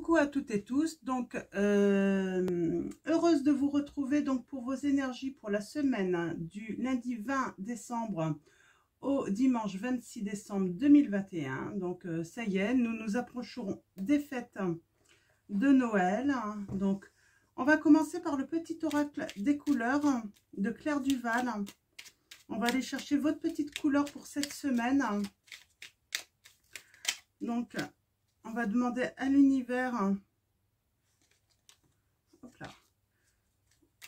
Coucou à toutes et tous, donc heureuse de vous retrouver donc pour vos énergies pour la semaine du lundi 20 décembre au dimanche 26 décembre 2021. Donc ça y est, nous nous approcherons des fêtes de Noël. Donc on va commencer par le petit oracle des couleurs de Claire Duval. On va aller chercher votre petite couleur pour cette semaine. Donc on va demander à l'univers,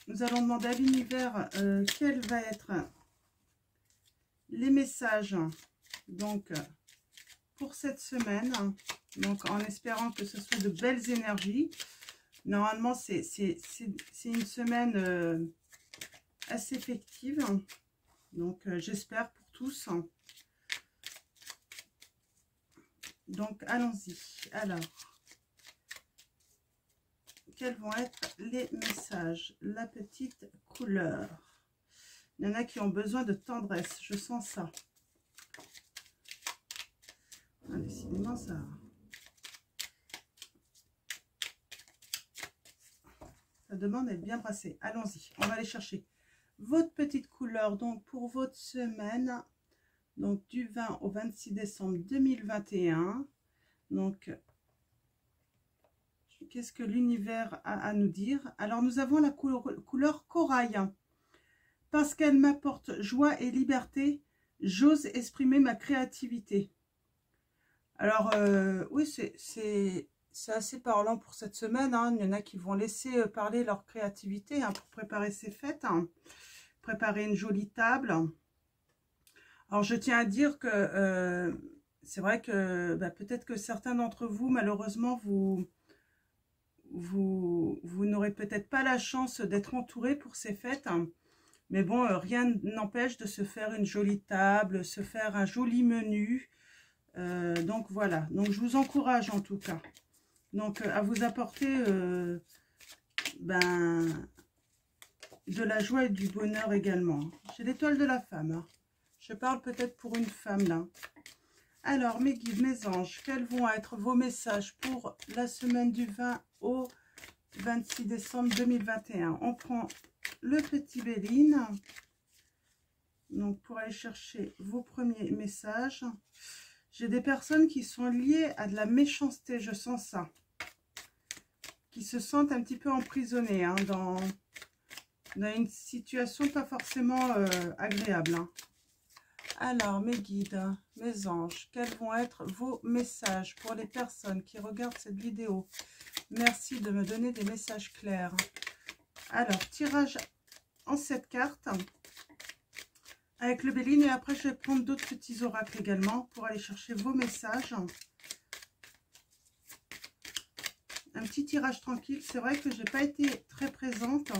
nous allons demander à l'univers quels vont être les messages donc pour cette semaine, donc en espérant que ce soit de belles énergies. Normalement c'est une semaine assez effective, donc j'espère pour tous. Donc allons-y. Alors, quels vont être les messages? La petite couleur. Il y en a qui ont besoin de tendresse, je sens ça. Ah, décidément, ça demande d'être bien brassé. Allons-y, on va aller chercher votre petite couleur donc pour votre semaine. Donc du 20 au 26 décembre 2021. Donc qu'est-ce que l'univers a à nous dire? Alors nous avons la couleur corail. Parce qu'elle m'apporte joie et liberté, j'ose exprimer ma créativité. Alors oui, c'est assez parlant pour cette semaine. Il y en a qui vont laisser parler leur créativité pour préparer ces fêtes. Préparer une jolie table. Alors, je tiens à dire que c'est vrai que peut-être que certains d'entre vous, malheureusement, vous n'aurez peut-être pas la chance d'être entourés pour ces fêtes. Mais bon, rien n'empêche de se faire une jolie table, se faire un joli menu. Donc, voilà. Donc, je vous encourage en tout cas. Donc, à vous apporter de la joie et du bonheur également. J'ai l'étoile de la femme. Je parle peut-être pour une femme là. Alors, mes guides, mes anges, quels vont être vos messages pour la semaine du 20 au 26 décembre 2021? On prend le petit Béline. Donc, pour aller chercher vos premiers messages. J'ai des personnes qui sont liées à de la méchanceté, je sens ça. Qui se sentent un petit peu emprisonnées dans une situation pas forcément agréable. Alors, mes guides, mes anges, quels vont être vos messages pour les personnes qui regardent cette vidéo? Merci de me donner des messages clairs. Alors, tirage en 7 cartes avec le Béline et après, je vais prendre d'autres petits oracles également pour aller chercher vos messages. Un petit tirage tranquille. C'est vrai que je n'ai pas été très présente.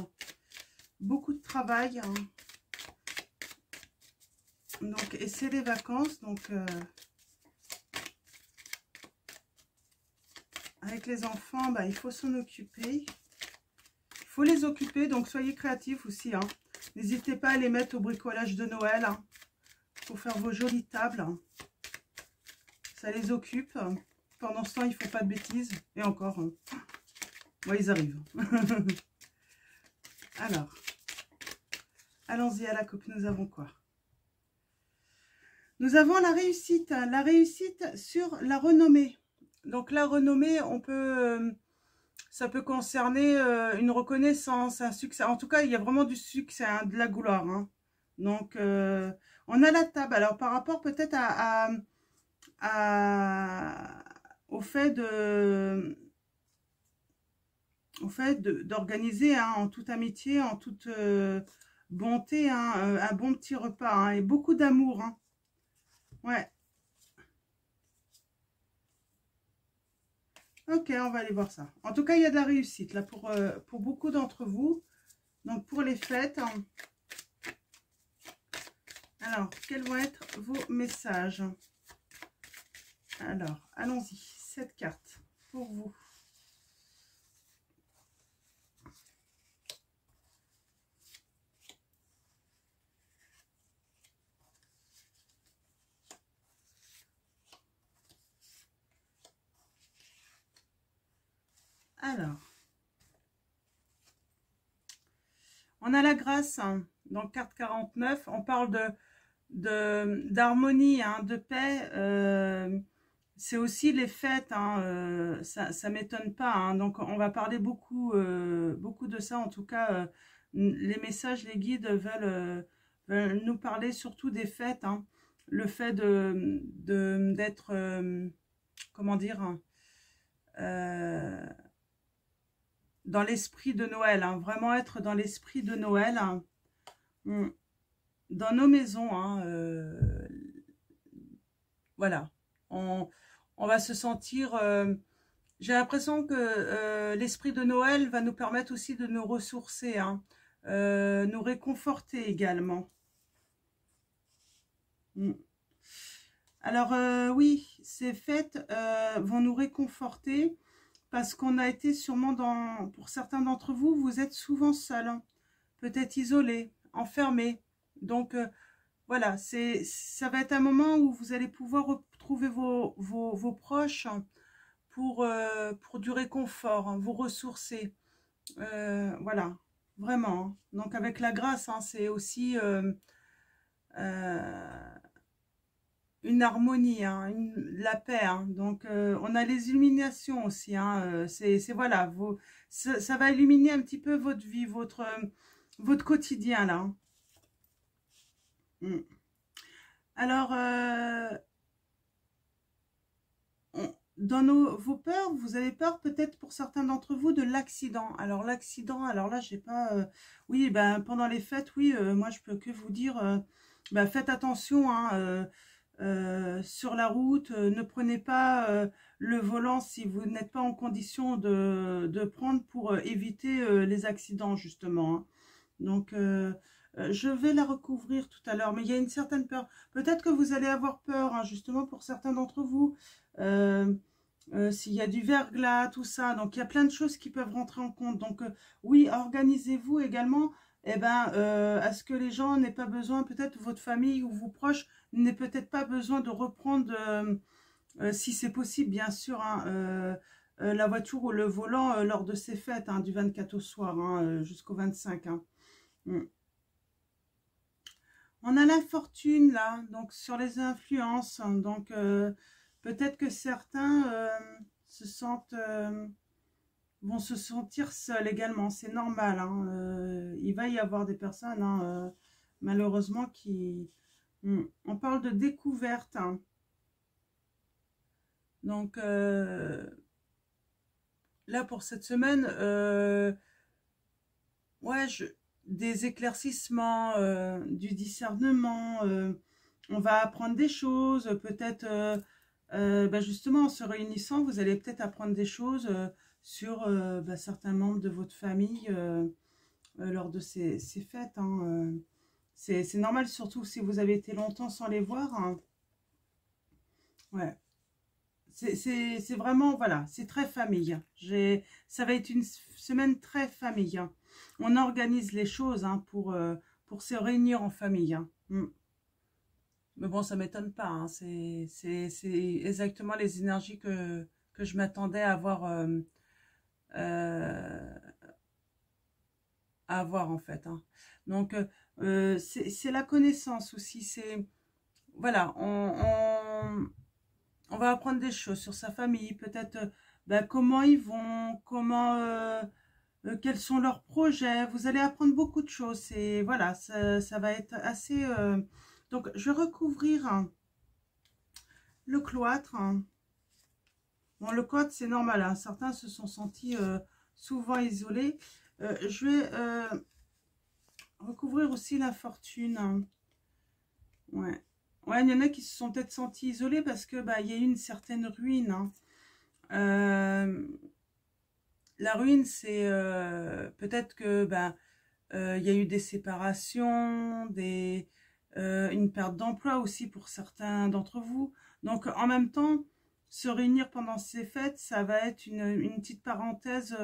Beaucoup de travail. Donc, et c'est les vacances, donc avec les enfants, il faut s'en occuper. Il faut les occuper, donc soyez créatifs aussi. N'hésitez pas à les mettre au bricolage de Noël pour faire vos jolies tables. Ça les occupe. Pendant ce temps, il ne faut pas de bêtises. Et encore, moi, ils arrivent. Alors, allons-y à la coupe. Nous avons quoi? Nous avons la réussite sur la renommée. Donc la renommée, ça peut concerner une reconnaissance, un succès. En tout cas, il y a vraiment du succès, de la gloire. Donc on a la table. Alors par rapport peut-être au fait d'organiser en toute amitié, en toute bonté, un bon petit repas et beaucoup d'amour. Ouais. Ok, on va aller voir ça. En tout cas, il y a de la réussite là pour beaucoup d'entre vous. Donc, pour les fêtes. Alors, quels vont être vos messages? Alors, allons-y. 7 cartes pour vous. Alors, on a la grâce, hein, dans carte 49, on parle d'harmonie, hein, de paix. C'est aussi les fêtes, hein, ça m'étonne pas, hein, donc on va parler beaucoup, beaucoup de ça. En tout cas, les messages, les guides veulent nous parler surtout des fêtes, hein, le fait d'être, comment dire, hein, dans l'esprit de Noël, hein, vraiment être dans l'esprit de Noël, hein, dans nos maisons, hein, voilà, on va se sentir, j'ai l'impression que l'esprit de Noël va nous permettre aussi de nous ressourcer, hein, nous réconforter également. Alors oui, ces fêtes vont nous réconforter parce qu'on a été sûrement pour certains d'entre vous, vous êtes souvent seuls, hein, peut-être isolés, enfermés. Donc voilà, ça va être un moment où vous allez pouvoir retrouver vos proches pour du réconfort, hein, vous ressourcer. Voilà, vraiment, hein. Donc avec la grâce, hein, c'est aussi une harmonie, hein, la paix, hein. Donc on a les illuminations aussi, hein, voilà, ça va illuminer un petit peu votre vie, votre quotidien là, hein. Alors dans vos peurs, vous avez peur peut-être pour certains d'entre vous de l'accident. Alors l'accident, alors là j'ai pas, oui, ben pendant les fêtes, oui, moi je peux que vous dire, ben, faites attention, hein, sur la route, ne prenez pas le volant si vous n'êtes pas en condition de prendre pour éviter les accidents justement, hein. Donc je vais la recouvrir tout à l'heure, mais il y a une certaine peur. Peut-être que vous allez avoir peur, hein, justement pour certains d'entre vous, s'il y a du verglas, tout ça. Donc il y a plein de choses qui peuvent rentrer en compte. Donc oui, organisez-vous également, eh ben, à ce que les gens n'aient pas besoin, peut-être votre famille ou vos proches n'aient peut-être pas besoin de reprendre, si c'est possible bien sûr, hein, la voiture ou le volant lors de ces fêtes, hein, du 24 au soir, hein, jusqu'au 25, hein. On a la fortune là, donc sur les influences, hein, donc peut-être que certains vont se sentir seuls également, c'est normal, hein, il va y avoir des personnes, hein, malheureusement qui... on parle de découverte, hein. Donc là pour cette semaine, ouais, des éclaircissements, du discernement, on va apprendre des choses, peut-être, bah justement en se réunissant, vous allez peut-être apprendre des choses sur bah, certains membres de votre famille lors de ces fêtes, hein, c'est normal, surtout si vous avez été longtemps sans les voir, hein. Ouais. C'est vraiment, voilà, c'est très famille. Ça va être une semaine très famille, hein. On organise les choses, hein, pour se réunir en famille, hein. Mais bon, ça ne m'étonne pas, hein. C'est exactement les énergies que je m'attendais à avoir en fait, hein. Donc, c'est la connaissance aussi. Voilà, on va apprendre des choses sur sa famille, peut-être ben, comment ils vont, quels sont leurs projets. Vous allez apprendre beaucoup de choses. Et voilà, ça va être assez... Donc, je vais recouvrir, hein, le cloître, hein. Bon, le cloître, c'est normal, hein. Certains se sont sentis souvent isolés. Je vais recouvrir aussi la fortune, hein. Ouais. Ouais, il y en a qui se sont peut-être sentis isolés parce que bah, il y a eu une certaine ruine, hein. La ruine, c'est peut-être que bah, il y a eu des séparations, une perte d'emploi aussi pour certains d'entre vous. Donc en même temps, se réunir pendant ces fêtes, ça va être une petite parenthèse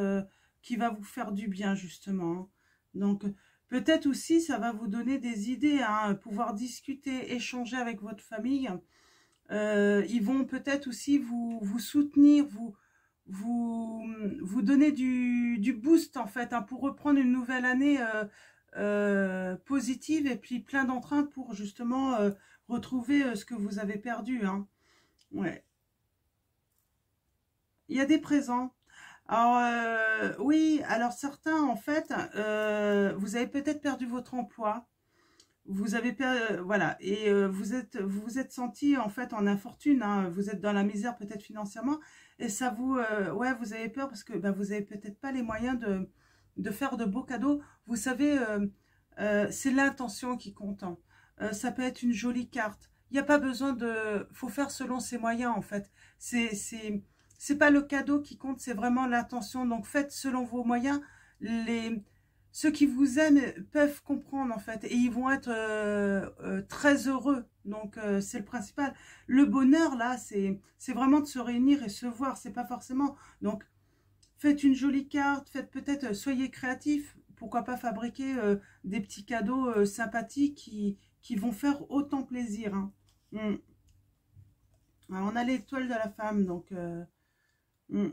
qui va vous faire du bien justement, hein. Donc peut-être aussi, ça va vous donner des idées, hein, pouvoir discuter, échanger avec votre famille. Ils vont peut-être aussi vous soutenir, vous donner du boost en fait, hein, pour reprendre une nouvelle année positive et puis plein d'entrain pour justement retrouver ce que vous avez perdu, hein. Ouais. Il y a des présents. Alors, oui, alors certains, en fait, vous avez peut-être perdu votre emploi. Vous avez perdu, voilà, et vous vous êtes senti en fait en infortune, hein, vous êtes dans la misère peut-être financièrement, et ça vous, ouais, vous avez peur parce que bah, vous avez peut-être pas les moyens de faire de beaux cadeaux. Vous savez, c'est l'intention qui compte, hein. Ça peut être une jolie carte. Il n'y a pas besoin de, faut faire selon ses moyens en fait. C'est pas le cadeau qui compte, c'est vraiment l'intention. Donc faites selon vos moyens. Les Ceux qui vous aiment peuvent comprendre en fait et ils vont être très heureux. Donc c'est le principal. Le bonheur là, c'est vraiment de se réunir et se voir. C'est pas forcément. Donc faites une jolie carte, faites peut-être, soyez créatifs. Pourquoi pas fabriquer des petits cadeaux sympathiques qui vont faire autant plaisir, hein. Mm. Alors, on a l'étoile de la femme, donc mm.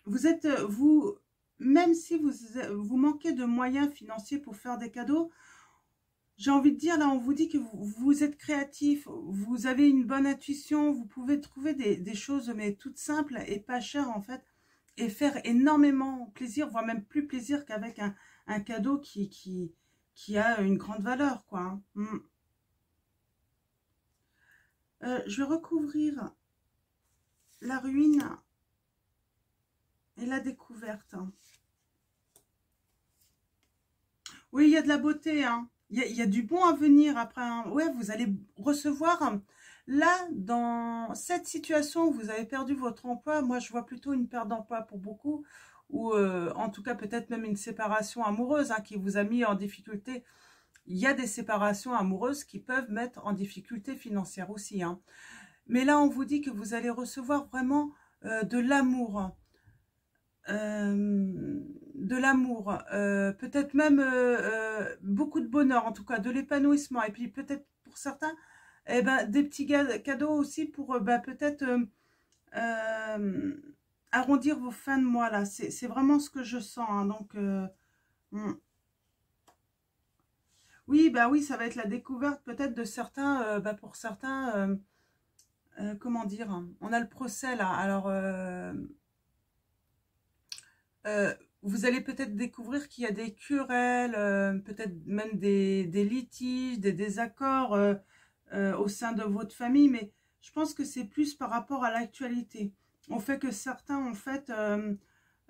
Vous êtes, vous, même si vous manquez de moyens financiers pour faire des cadeaux, j'ai envie de dire, là, on vous dit que vous êtes créatif, vous avez une bonne intuition, vous pouvez trouver des choses, mais toutes simples et pas chères, en fait, et faire énormément plaisir, voire même plus plaisir qu'avec un cadeau qui a une grande valeur, quoi, hein. Je vais recouvrir la ruine et la découverte. Oui, il y a de la beauté, hein. Il y a du bon à venir après, hein. Ouais, vous allez recevoir, là, dans cette situation où vous avez perdu votre emploi, moi je vois plutôt une perte d'emploi pour beaucoup, ou en tout cas peut-être même une séparation amoureuse, hein, qui vous a mis en difficulté. Il y a des séparations amoureuses qui peuvent mettre en difficulté financière aussi, hein. Mais là, on vous dit que vous allez recevoir vraiment de l'amour. De l'amour, peut-être même beaucoup de bonheur, en tout cas de l'épanouissement, et puis peut-être pour certains, eh ben, des petits cadeaux aussi pour ben, peut-être euh, arrondir vos fins de mois là. C'est vraiment ce que je sens, hein, donc oui, bah oui, ça va être la découverte peut-être de certains, bah, pour certains, comment dire, hein, on a le procès là, alors Euh, vous allez peut-être découvrir qu'il y a des querelles, peut-être même des litiges, des désaccords au sein de votre famille, mais je pense que c'est plus par rapport à l'actualité. On fait que certains, en fait,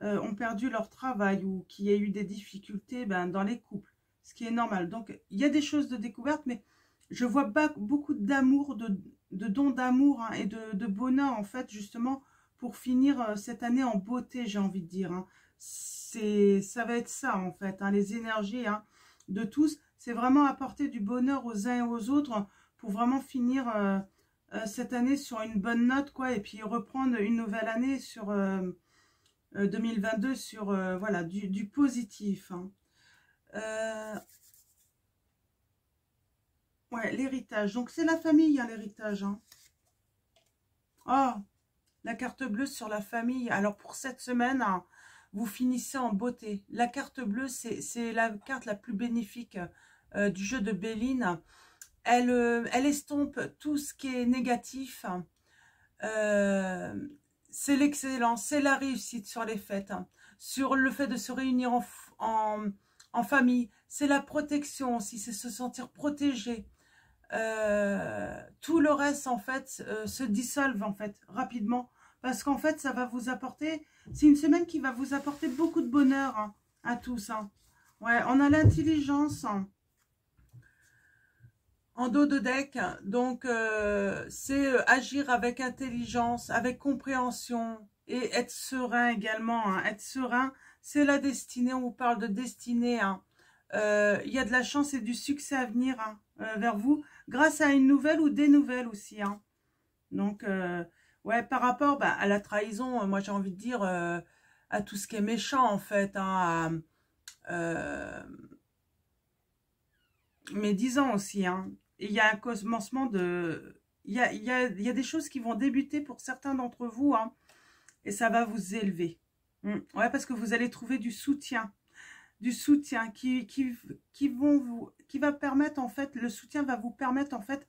ont perdu leur travail ou qu'il y a eu des difficultés ben, dans les couples, ce qui est normal. Donc, il y a des choses de découverte, mais je vois beaucoup d'amour, de dons d'amour, hein, et de bonheur, en fait, justement, pour finir cette année en beauté, j'ai envie de dire, hein. Ça va être ça, en fait, hein, les énergies, hein, de tous. C'est vraiment apporter du bonheur aux uns et aux autres pour vraiment finir cette année sur une bonne note, quoi, et puis reprendre une nouvelle année sur 2022 sur voilà, du positif, hein. Ouais, l'héritage. Donc, c'est la famille, hein, l'héritage, hein. Oh, la carte bleue sur la famille. Alors, pour cette semaine, hein, vous finissez en beauté. La carte bleue, c'est la carte la plus bénéfique du jeu de Béline. Elle estompe tout ce qui est négatif. C'est l'excellence, c'est la réussite sur les fêtes, hein, sur le fait de se réunir en famille. C'est la protection aussi, c'est se sentir protégé. Tout le reste, en fait, se dissolve, en fait, rapidement. Parce qu'en fait, ça va vous apporter... C'est une semaine qui va vous apporter beaucoup de bonheur, hein, à tous, hein. Ouais, on a l'intelligence, hein, en dos de deck. Donc, c'est agir avec intelligence, avec compréhension et être serein également, hein. Être serein, c'est la destinée. On vous parle de destinée, hein. Il y a de la chance et du succès à venir, hein, vers vous, grâce à une nouvelle ou des nouvelles aussi, hein. Donc, ouais, par rapport bah, à la trahison, moi j'ai envie de dire à tout ce qui est méchant en fait, hein, mais 10 ans aussi, hein. Il y a un commencement de... Il y a des choses qui vont débuter pour certains d'entre vous, hein, et ça va vous élever. Ouais, parce que vous allez trouver du soutien qui va permettre, en fait, le soutien va vous permettre, en fait,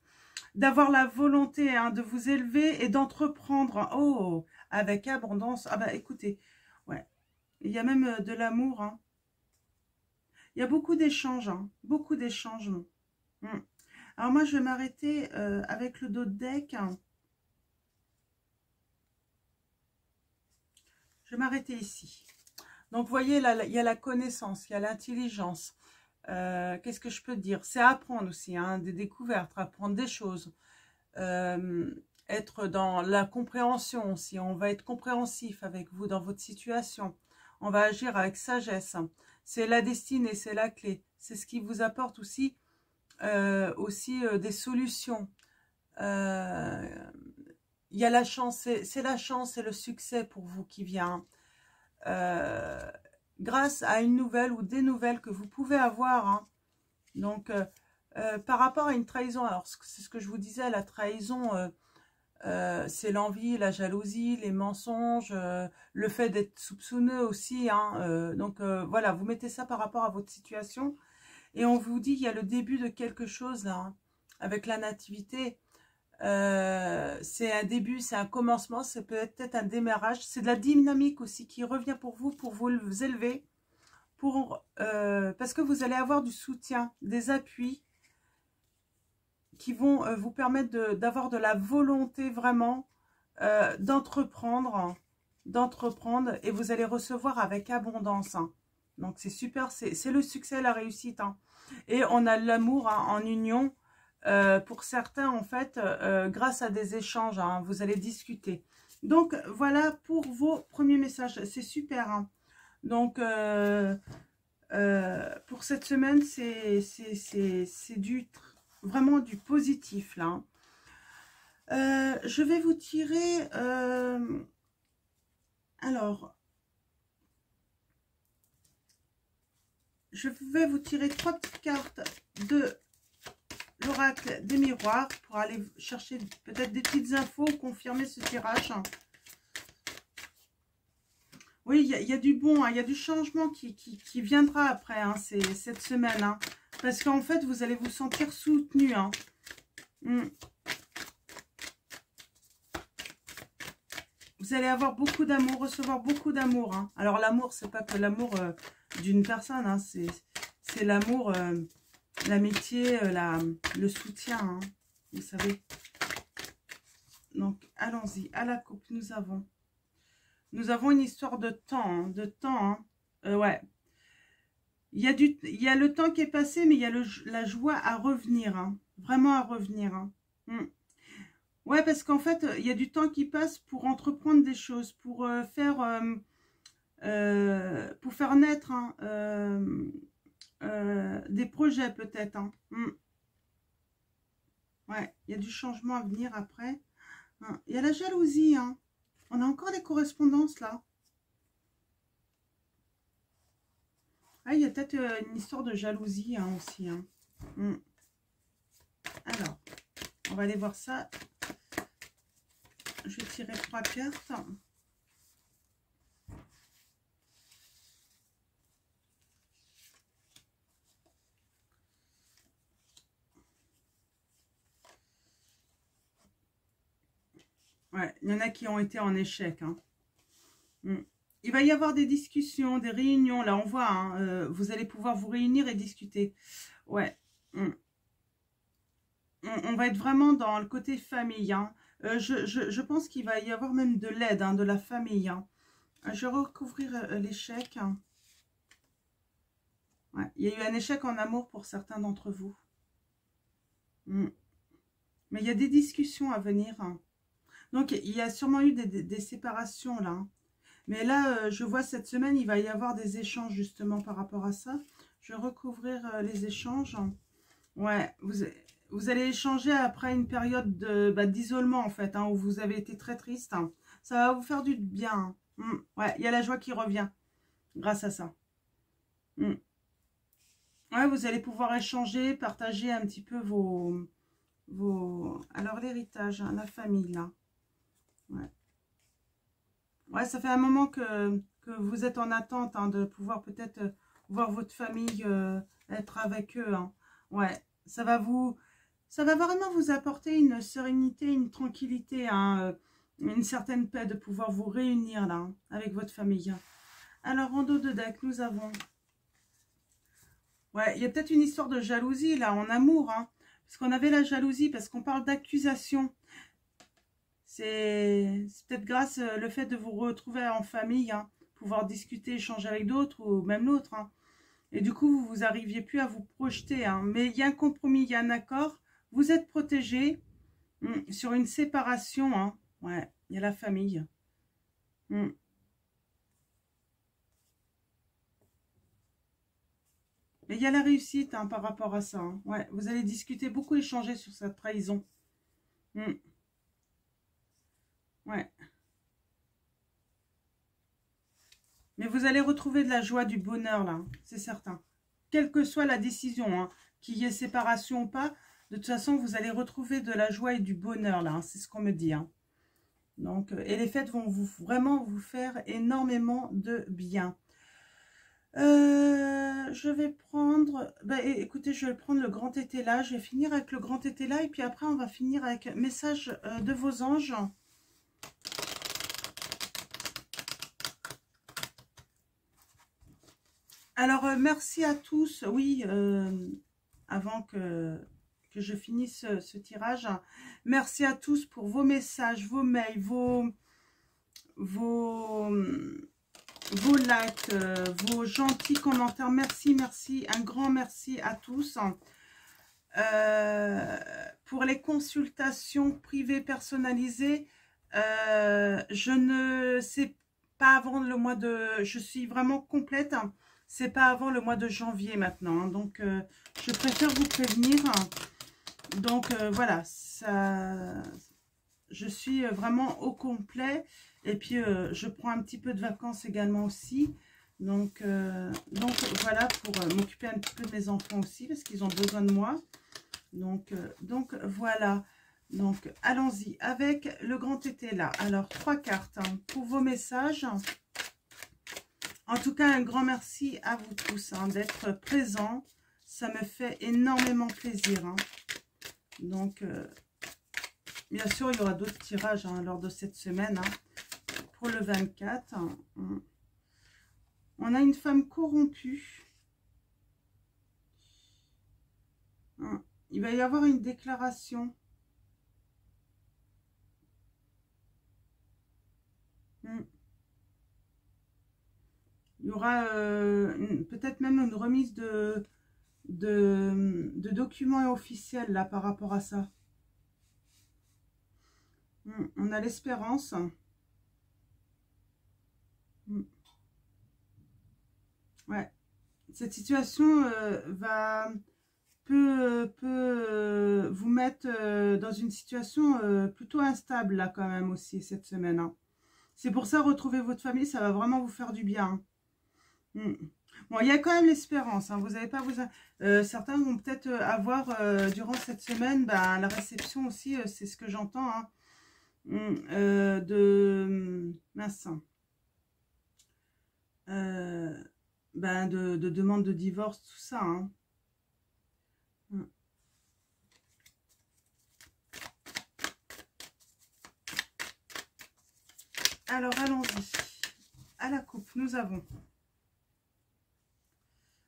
d'avoir la volonté de vous élever et d'entreprendre. Oh, avec abondance. Ah bah écoutez, ouais, il y a même de l'amour. Il y a beaucoup d'échanges, beaucoup d'échanges. Alors moi, je vais m'arrêter avec le dos de deck. Je vais m'arrêter ici. Donc, vous voyez, là, il y a la connaissance, il y a l'intelligence. Qu'est-ce que je peux dire? C'est apprendre aussi, des découvertes, apprendre des choses. Être dans la compréhension aussi. On va être compréhensif avec vous dans votre situation. On va agir avec sagesse. C'est la destinée, c'est la clé. C'est ce qui vous apporte aussi, des solutions. Il y a la chance, c'est la chance et le succès pour vous qui vient. Grâce à une nouvelle ou des nouvelles que vous pouvez avoir. Donc, par rapport à une trahison, alors c'est ce que je vous disais, la trahison, c'est l'envie, la jalousie, les mensonges, le fait d'être soupçonneux aussi. Donc, voilà, vous mettez ça par rapport à votre situation. Et on vous dit qu'il y a le début de quelque chose là, avec la nativité. C'est un début, c'est un commencement, c'est peut-être un démarrage. C'est de la dynamique aussi qui revient pour vous élever. Parce que vous allez avoir du soutien, des appuis qui vont vous permettre d'avoir de la volonté vraiment d'entreprendre et vous allez recevoir avec abondance. Donc c'est super, c'est le succès, la réussite. Et on a l'amour en union. Pour certains, en fait, grâce à des échanges, vous allez discuter. Donc, voilà pour vos premiers messages. C'est super. Donc, pour cette semaine, c'est vraiment du positif, là. Je vais vous tirer... alors, je vais vous tirer 3 petites cartes de l'oracle des miroirs pour aller chercher peut-être des petites infos, confirmer ce tirage. Oui, il y a du bon, il y a du changement qui viendra après cette semaine. Parce qu'en fait, vous allez vous sentir soutenu. Vous allez avoir beaucoup d'amour, recevoir beaucoup d'amour. Alors l'amour, c'est pas que l'amour d'une personne, c'est l'amour... l'amitié, le soutien, vous savez. Donc, allons-y. À la coupe, nous avons une histoire de temps, ouais. Il y a le temps qui est passé, mais il y a la joie à revenir, vraiment à revenir. Ouais, parce qu'en fait, il y a du temps qui passe pour entreprendre des choses, pour faire naître des projets peut-être. Ouais, il y a du changement à venir après. Il y a la jalousie. On a encore des correspondances là. Ah, il y a peut-être une histoire de jalousie aussi. Alors, on va aller voir ça. Je vais tirer 3 cartes. Ouais, il y en a qui ont été en échec. Il va y avoir des discussions, des réunions. Là, on voit, vous allez pouvoir vous réunir et discuter. Ouais. On va être vraiment dans le côté famille. Je pense qu'il va y avoir même de l'aide, de la famille. Je vais recouvrir l'échec. Ouais, il y a eu un échec en amour pour certains d'entre vous. Mais il y a des discussions à venir. Donc, il y a sûrement eu des séparations là. Mais là, je vois cette semaine, il va y avoir des échanges justement par rapport à ça. Je vais recouvrir les échanges. Ouais, vous allez échanger après une période d'isolement en fait, où vous avez été très triste. Ça va vous faire du bien. Ouais, il y a la joie qui revient grâce à ça. Ouais, vous allez pouvoir échanger, partager un petit peu alors l'héritage, la famille là. Ouais. Ouais, ça fait un moment que vous êtes en attente hein, de pouvoir peut-être voir votre famille être avec eux. Hein. Ouais, ça va vraiment vous apporter une sérénité, une tranquillité, hein, une certaine paix de pouvoir vous réunir là hein, avec votre famille. Alors, en dos de deck, nous avons... Ouais, il y a peut-être une histoire de jalousie là, en amour. Hein, parce qu'on avait la jalousie, parce qu'on parle d'accusation. C'est peut-être grâce le fait de vous retrouver en famille, hein, pouvoir discuter, échanger avec d'autres ou même l'autre. Hein. Et du coup, vous n'arriviez plus à vous projeter. Hein. Mais il y a un compromis, il y a un accord. Vous êtes protégé sur une séparation. Hein. Ouais, il y a la famille. Mais il y a la réussite hein, par rapport à ça. Hein. Ouais, vous allez discuter, beaucoup échanger sur cette trahison. Ouais. Mais vous allez retrouver de la joie, du bonheur, là, hein, c'est certain. Quelle que soit la décision, hein, qu'il y ait séparation ou pas, de toute façon, vous allez retrouver de la joie et du bonheur, là, hein, c'est ce qu'on me dit. Hein. Donc, et les fêtes vont vraiment vous faire énormément de bien. Je vais prendre... Bah, écoutez, je vais prendre le grand été là. Je vais finir avec le grand été là. Et puis après, on va finir avec message de vos anges. Alors, merci à tous. Oui, avant que je finisse ce tirage, merci à tous pour vos messages, vos mails, vos likes, vos gentils commentaires. Merci, merci. Un grand merci à tous. Pour les consultations privées personnalisées, je ne sais pas avant le mois de... Je suis vraiment complète. C'est pas avant le mois de janvier maintenant. Hein, donc, je préfère vous prévenir. Donc, voilà. Ça, je suis vraiment au complet. Et puis, je prends un petit peu de vacances également aussi. Donc voilà, pour m'occuper un petit peu de mes enfants aussi, parce qu'ils ont besoin de moi. Donc voilà. Donc, allons-y avec le grand été là. Alors, 3 cartes hein, pour vos messages. En tout cas, un grand merci à vous tous hein, d'être présents. Ça me fait énormément plaisir. Hein. Donc, bien sûr, il y aura d'autres tirages hein, lors de cette semaine. Hein, pour le 24. Hein. On a une femme corrompue. Hein. Il va y avoir une déclaration. Il y aura peut-être même une remise de documents officiels là par rapport à ça. On a l'espérance. Ouais. Cette situation peut vous mettre dans une situation plutôt instable là quand même aussi cette semaine. Hein. C'est pour ça, retrouver votre famille, ça va vraiment vous faire du bien. Hein. Bon, il y a quand même l'espérance. Hein. Vous n'avez pas certains vont peut-être avoir durant cette semaine ben, la réception aussi, c'est ce que j'entends, hein, mince, ben, de demande de divorce, tout ça. Hein. Alors, allons-y. À la coupe, nous avons...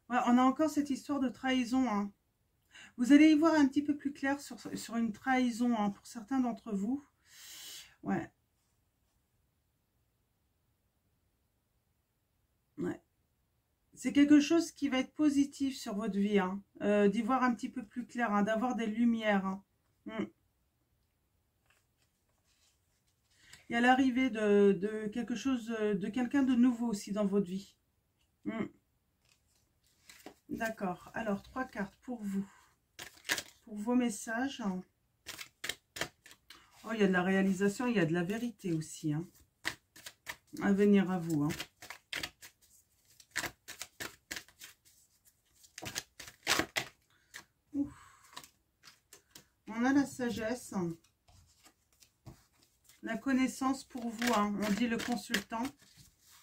Ouais, on a encore cette histoire de trahison. Hein. Vous allez y voir un petit peu plus clair sur une trahison hein, pour certains d'entre vous. Ouais. Ouais. C'est quelque chose qui va être positif sur votre vie. Hein. D'y voir un petit peu plus clair, hein, d'avoir des lumières. Hein. Il y a l'arrivée de quelque chose, de quelqu'un de nouveau aussi dans votre vie. D'accord. Alors, 3 cartes pour vous. Pour vos messages. Oh, il y a de la réalisation, il y a de la vérité aussi. Hein, à venir à vous. Hein. Ouf. On a la sagesse. La connaissance pour vous, hein. On dit le consultant.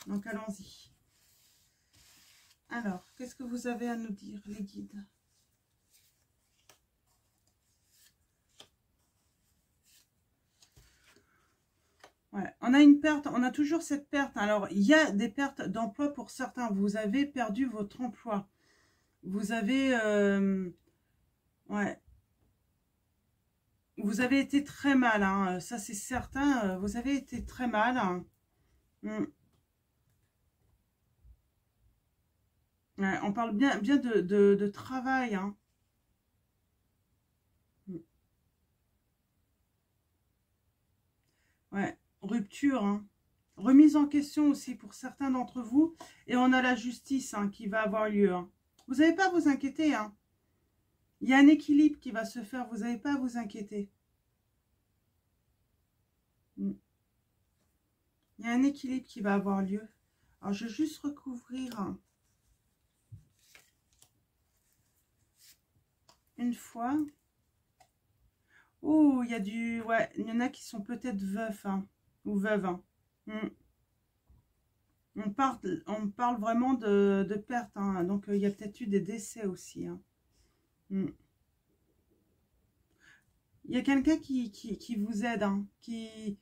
Donc, allons-y. Alors, qu'est-ce que vous avez à nous dire, les guides? Ouais, on a une perte, on a toujours cette perte. Alors, il y a des pertes d'emploi pour certains. Vous avez perdu votre emploi. Vous avez... ouais. Vous avez été très mal, hein. Ça c'est certain. Vous avez été très mal. Hein. Ouais, on parle bien de travail. Hein. Ouais, rupture. Hein. Remise en question aussi pour certains d'entre vous. Et on a la justice hein, qui va avoir lieu. Hein. Vous n'avez pas à vous inquiéter. Hein. Il y a un équilibre qui va se faire. Vous n'avez pas à vous inquiéter. Il y a un équilibre qui va avoir lieu. Alors, je vais juste recouvrir une fois. Oh, il y a du... Ouais, il y en a qui sont peut-être veufs hein, ou veuves. Hein. On parle vraiment de perte. Hein. Donc, il y a peut-être eu des décès aussi. Hein. Il y a quelqu'un qui vous aide, hein, qui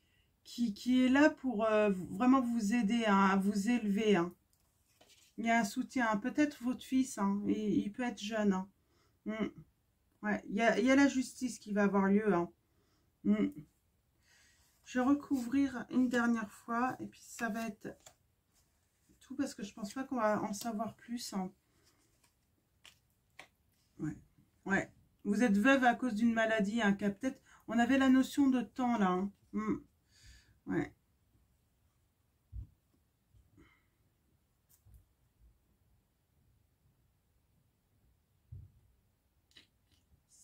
est là pour vraiment vous aider hein, à vous élever. Hein. Il y a un soutien. Hein. Peut-être votre fils, hein, il peut être jeune. Hein. Ouais, il y a la justice qui va avoir lieu. Hein. Je vais recouvrir une dernière fois et puis ça va être tout parce que je pense pas qu'on va en savoir plus. Hein. Ouais. Ouais. Vous êtes veuve à cause d'une maladie, hein, peut-être. On avait la notion de temps là. Hein. Ouais.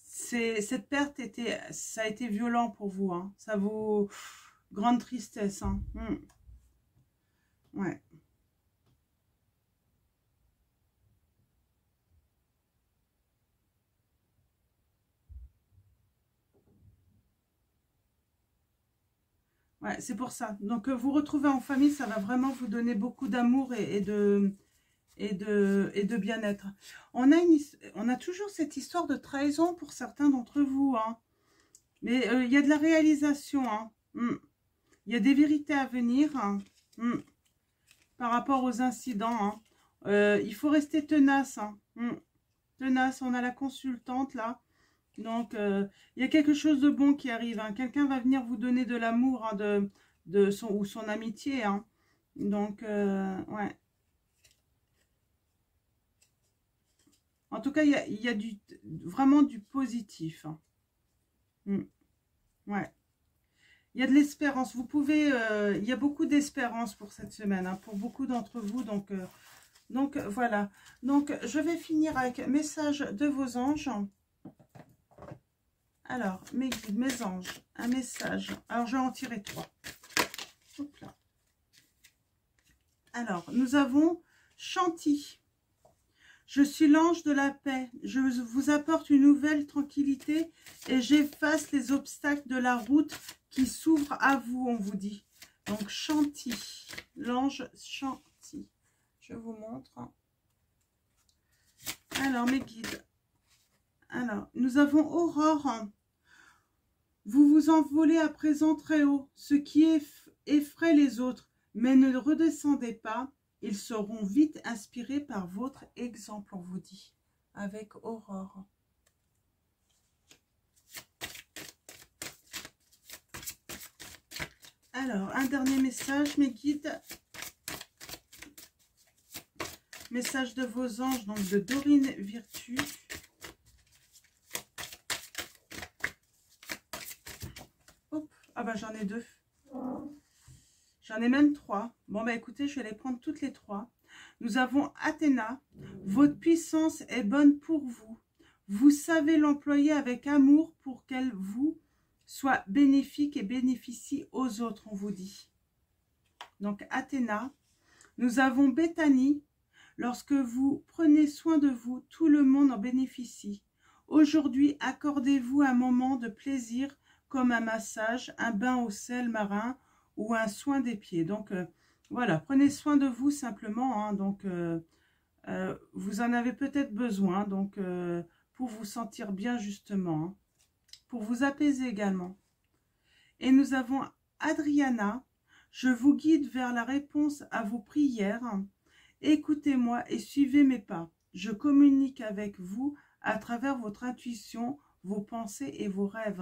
Cette perte ça a été violent pour vous. Hein. Ça vaut grande tristesse. Hein. Ouais. Ouais, c'est pour ça. Donc, vous retrouver en famille, ça va vraiment vous donner beaucoup d'amour et de bien-être. On a toujours cette histoire de trahison pour certains d'entre vous. Hein. Mais il y a de la réalisation. Hein. Il y a des vérités à venir hein. Par rapport aux incidents. Hein. Il faut rester tenace. Hein. Tenace, on a la consultante là. Donc, il y a quelque chose de bon qui arrive. Hein. Quelqu'un va venir vous donner de l'amour hein, ou son amitié. Hein. Donc, ouais. En tout cas, il y a vraiment du positif. Hein. Ouais. Il y a de l'espérance. Vous pouvez... il y a beaucoup d'espérance pour cette semaine. Hein, pour beaucoup d'entre vous. Donc, voilà. Donc, je vais finir avec message de vos anges. Alors, mes guides, mes anges, un message. Alors, je vais en tirer 3. Hop là. Alors, nous avons Chanty. Je suis l'ange de la paix. Je vous apporte une nouvelle tranquillité et j'efface les obstacles de la route qui s'ouvrent à vous, on vous dit. Donc, Chanty. L'ange Chanty. Je vous montre. Alors, mes guides. Alors, nous avons Aurore. Vous vous envolez à présent très haut, ce qui effraie les autres, mais ne redescendez pas, ils seront vite inspirés par votre exemple, on vous dit, avec Aurore. Alors, un dernier message, mes guides. Message de vos anges, donc de Dorine Virtue. Ah bah j'en ai 2. J'en ai même 3. Bon bah écoutez, je vais les prendre toutes les 3. Nous avons Athéna. Votre puissance est bonne pour vous. Vous savez l'employer avec amour pour qu'elle vous soit bénéfique et bénéficie aux autres, on vous dit. Donc Athéna. Nous avons Béthanie. Lorsque vous prenez soin de vous, tout le monde en bénéficie. Aujourd'hui, accordez-vous un moment de plaisir comme un massage, un bain au sel marin ou un soin des pieds. Donc, voilà, prenez soin de vous simplement. Hein, donc, vous en avez peut-être besoin, donc, pour vous sentir bien justement, hein, pour vous apaiser également. Et nous avons Adriana. Je vous guide vers la réponse à vos prières. Écoutez-moi et suivez mes pas. Je communique avec vous à travers votre intuition, vos pensées et vos rêves.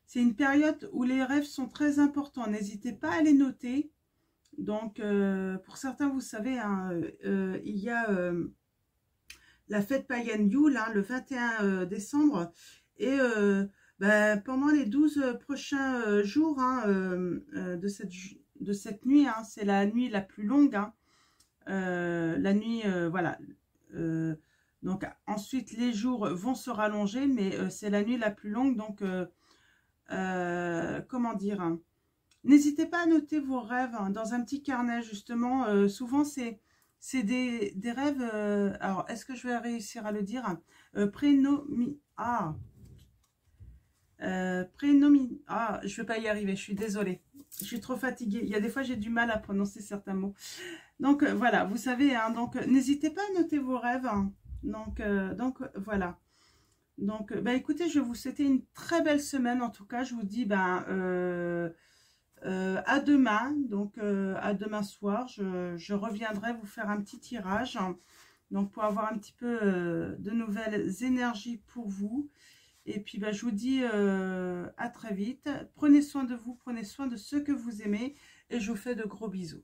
C'est une période où les rêves sont très importants. N'hésitez pas à les noter. Donc, pour certains, vous savez, hein, il y a la fête païenne Yule, hein, le 21 décembre. Et pendant les 12 prochains jours, hein, de cette nuit, hein, c'est la nuit la plus longue. Hein, la nuit, voilà. Donc, ensuite, les jours vont se rallonger, mais c'est la nuit la plus longue. Donc, comment dire, hein, n'hésitez pas à noter vos rêves, hein, dans un petit carnet, justement. Souvent, c'est des rêves... alors, est-ce que je vais réussir à le dire, hein, je vais pas y arriver, je suis désolée. Je suis trop fatiguée. Il y a des fois, j'ai du mal à prononcer certains mots. Donc, voilà, vous savez, hein, donc, n'hésitez pas à noter vos rêves. Hein. Donc, voilà. Donc, écoutez, je vais vous souhaiter une très belle semaine. En tout cas, je vous dis, à demain. Donc, à demain soir, je reviendrai vous faire un petit tirage. Hein, donc, pour avoir un petit peu de nouvelles énergies pour vous. Et puis, je vous dis à très vite. Prenez soin de vous, prenez soin de ceux que vous aimez. Et je vous fais de gros bisous.